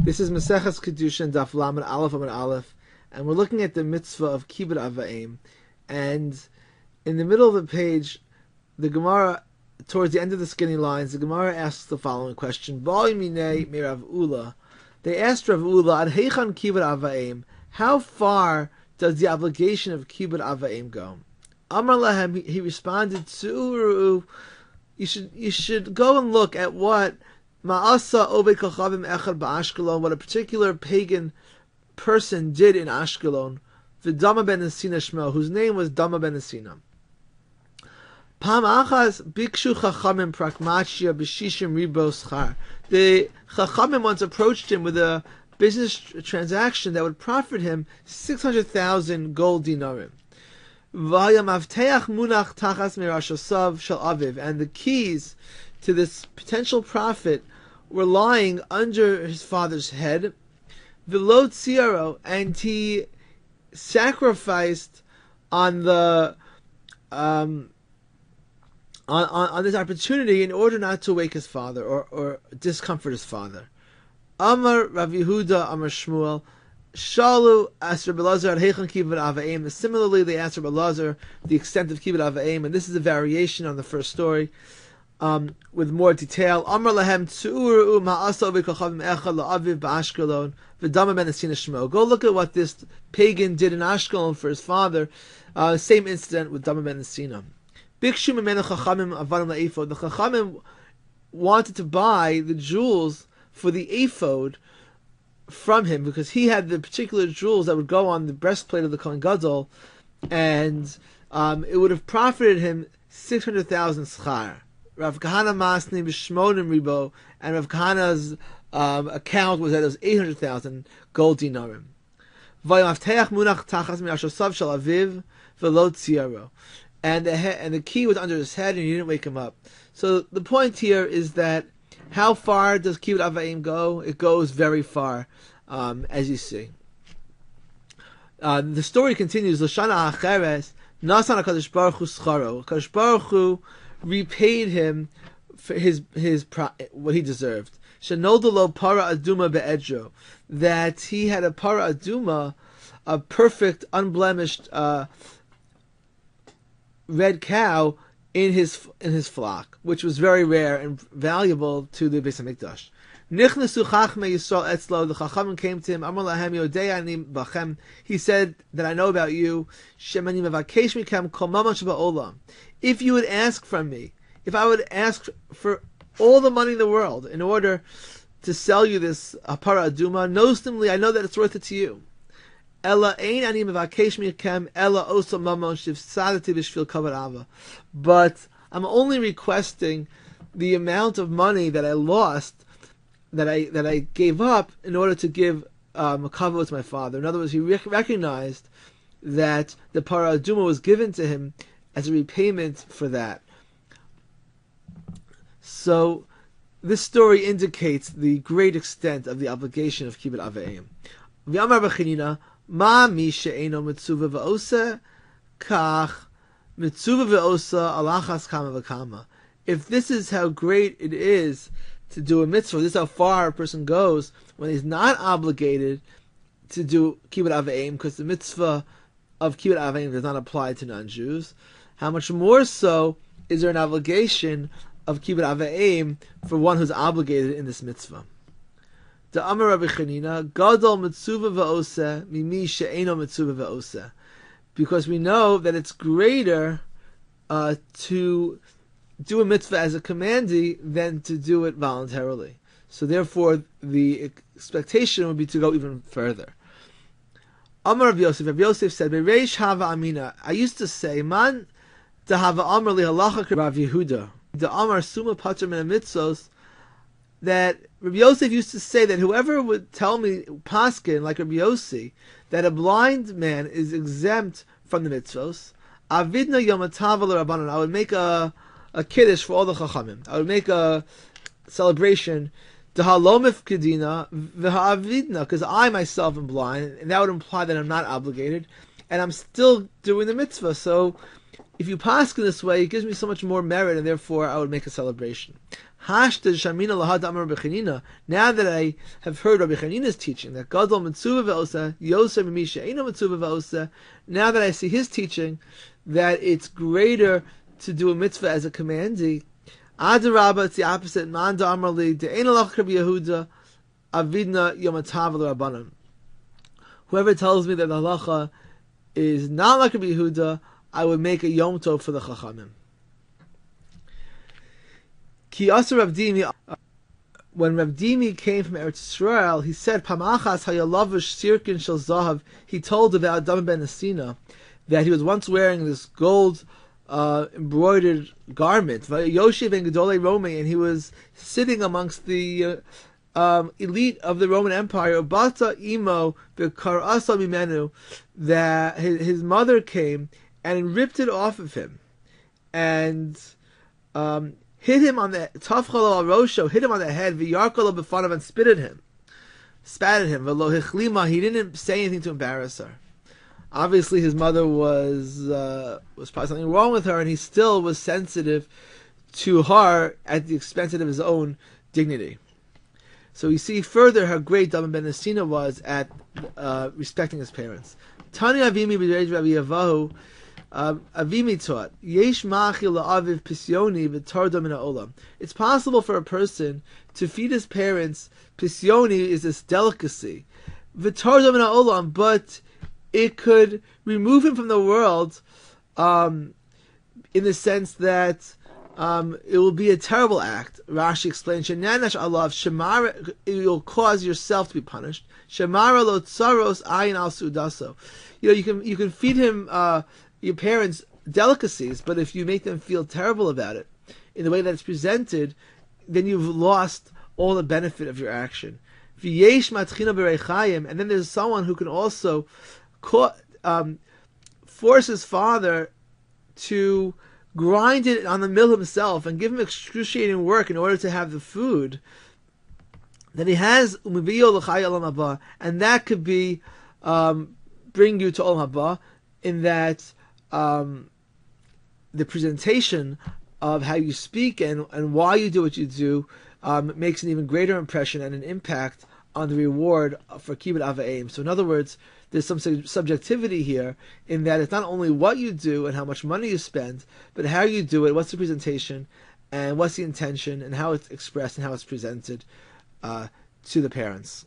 This is Masechet Kiddushin, Daf Lamed Aleph Amud Aleph, and we're looking at the mitzvah of kinud vaem. And in the middle of the page, the Gemara, towards the end of the skinny lines, the Gemara asks the following question: They asked Rav Ula, "Ad heichan kinud vaem? How far does the obligation of kinud vaem go?" Amar lahem, he responded, "Tzuru, you should go and look at what Ma'asa Obed Kachavim Echad Ba'Ashkelon, what a particular pagan person did in Ashkelon, V'Dama ben Esina Shmo, whose name was Dama ben Esina. Pam Achaz Bikshu Chachamim Prakmachia B'Shishim Ribo Schar. The Chachamim once approached him with a business transaction that would profit him 600,000 gold dinarim. V'Hayamavteach Munach Tachas Mirashasav Shal Aviv, and the keys to this potential profit were lying under his father's head. V'lo tziaro, and he sacrificed on the on this opportunity in order not to wake his father or discomfort his father. Amar Rav Yehuda Amar Shmuel Shalu asked Rabbi Elazar Heichan kinud vaem. Similarly, they asked Rabbi Elazar the extent of kinud vaem, and this is a variation on the first story. With more detail, Amar lahem tzuru ma'asa v'kachavim echad la'aviv ba'Ashkelon v'dama ben Esina Shmo. Go look at what this pagan did in Ashkelon for his father. Same incident with Dama ben Esina. Bikshu mimenu chachamim avanim la'ephod. The chachamim wanted to buy the jewels for the ephod from him because he had the particular jewels that would go on the breastplate of the Kohen Gadol, and it would have profited him 600,000 schar. Rav Kahana Masni b'Shmonim Ribo, and Rav Kahana's account was that it was 800,000 gold dinarim. Vayamavteach munach tachas mirashasav shel aviv v'lo tziaro, and the key was under his head, and he didn't wake him up. So the point here is that how far does kinud vaem go? It goes very far, as you see. The story continues. L'shana acheres nasan HaKadosh Baruch Hu scharo. HaKadosh Baruch Hu repaid him for his what he deserved. Shenodalo para aduma be'edro, that he had a para aduma, a perfect, unblemished red cow in his flock, which was very rare and valuable to the Beis Hamikdash. Nichnasu chachmei Yisrael etzlo. The chachamim came to him. Amar lahem yodei ani bachem. He said that I know about you. Shemani mevakesh mikem kol mamash ba'olam. If you would ask from me, if I would ask for all the money in the world in order to sell you this para aduma, nostimly, I know that it's worth it to you. Ella ein ani mevakesh mikem ella osa mamon shivsadati b'shvil kavod ava. But I'm only requesting the amount of money that I lost, that I gave up in order to give a kavod to my father. In other words, he recognized that the para aduma was given to him as a repayment for that. So this story indicates the great extent of the obligation of kinud vaem. V'amar b'chinina ma mi she'eino mitzuva v'osa kach mitzuva v'osa alachas kama v'kama. If this is how great it is to do a mitzvah, this is how far a person goes when he's not obligated to do kinud vaem, because the mitzvah of kinud vaem does not apply to non-Jews. How much more so is there an obligation of kinud vaem for one who's obligated in this mitzvah? The Amar Rabbi Chanina, Gadol mitzuva v'oseh mimi she'eno mitzuva v'oseh, because we know that it's greater to do a mitzvah as a commandee than to do it voluntarily. So therefore, the expectation would be to go even further. Amar Rav Yosef said, "Bereish hava amina." I used to say, "Man dahava amar li halacha Rav Yehuda." The Amar Suma Pater Min Mitzvos, that Rabbi Yosef used to say that whoever would tell me paskin like Rabbi Yossi that a blind man is exempt from the mitzvos, avidna yomatav l'Rabbanan, I would make a kiddush for all the chachamim. I would make a celebration dehalomif kedina v'ha'avidna, because I myself am blind, and that would imply that I'm not obligated, and I'm still doing the mitzvah. So if you pass in this way, it gives me so much more merit, and therefore I would make a celebration. Now that I have heard Rabbi Chanina's teaching, that Gadol Mitzvah Ve'osa, Yosef Misha Eino Mitzvah Ve'osa, now that I see his teaching, that it's greater to do a mitzvah as a commandee, Adarabba, it's the opposite. Manda Amarli, De'ein Alach Rabbi Yehuda, Avidna Yomatav L'Rabbanan. Whoever tells me that the halacha is not like Rabbi Yehuda, I would make a Yom Tov for the Chachamim. Ki Asar Rav Dimi, when Rav Dimi came from Eretz Yisrael, he said, Pamachas hayalavish sirkin shel zahav. He told about Adam ben Asina that he was once wearing this gold embroidered garment, Yoshev and Gedolei Romi, and he was sitting amongst the elite of the Roman Empire. Bata imo v'karasa mimenu, that his mother came and ripped it off of him, and hit him on the tafchalo al rosho, hit him on the head, v'yarkalo b'fanav, and spat at him. V'lo hichlima, he didn't say anything to embarrass her. Obviously, his mother was probably something wrong with her, and he still was sensitive to her at the expense of his own dignity. So you see further how great Daman ben Asina was at respecting his parents. Tani Avimi b'Reij Rabbi Yavahu, Avimi taught, Yesh ma'achil la'aviv pisyoni v'tardo min ha'olam. It's possible for a person to feed his parents. Pisyoni is this delicacy, v'tardo min ha'olam, but it could remove him from the world, in the sense that it will be a terrible act. Rashi explains, "Shenanash alav shemara," it will cause yourself to be punished. Shemara lo tsaros ayin al sudaso. You can feed him your parents delicacies, but if you make them feel terrible about it in the way that it's presented, then you've lost all the benefit of your action. V'yesh matchina b'reichayim, and then there's someone who can also force his father to grind it on the mill himself and give him excruciating work in order to have the food that he has, and that could be bring you to Olam Haba, in that the presentation of how you speak and why you do what you do makes an even greater impression and an impact on the reward for kibbud vaem. So in other words, there's some subjectivity here in that it's not only what you do and how much money you spend, but how you do it, what's the presentation, and what's the intention, and how it's expressed and how it's presented to the parents.